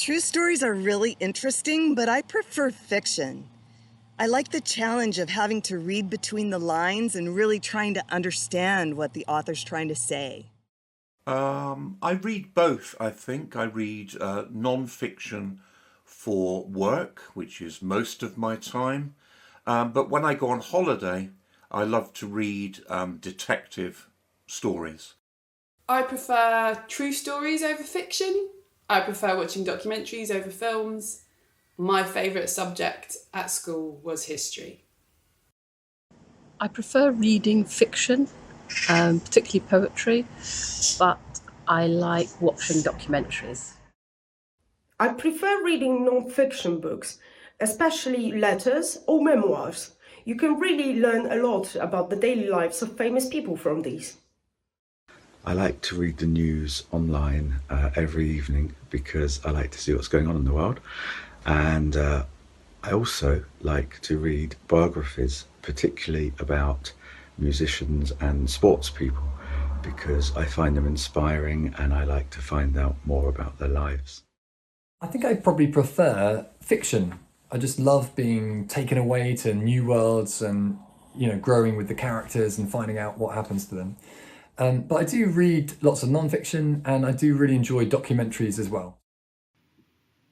True stories are really interesting, but I prefer fiction. I like the challenge of having to read between the lines and really trying to understand what the author's trying to say. I read both, I think. I read non-fiction for work, which is most of my time. But when I go on holiday, I love to read detective stories. I prefer true stories over fiction. I prefer watching documentaries over films. My favourite subject at school was history. I prefer reading fiction, particularly poetry, but I like watching documentaries. I prefer reading non-fiction books, especially letters or memoirs. You can really learn a lot about the daily lives of famous people from these. I like to read the news online every evening because I like to see what's going on in the world. And I also like to read biographies, particularly about musicians and sports people, because I find them inspiring and I like to find out more about their lives. I think I probably prefer fiction. I just love being taken away to new worlds and, growing with the characters and finding out what happens to them. But I do read lots of non-fiction and I do really enjoy documentaries as well.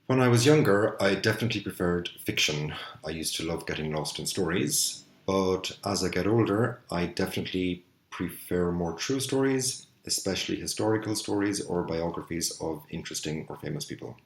When I was younger, I definitely preferred fiction. I used to love getting lost in stories, but as I get older, I definitely prefer more true stories, especially historical stories or biographies of interesting or famous people.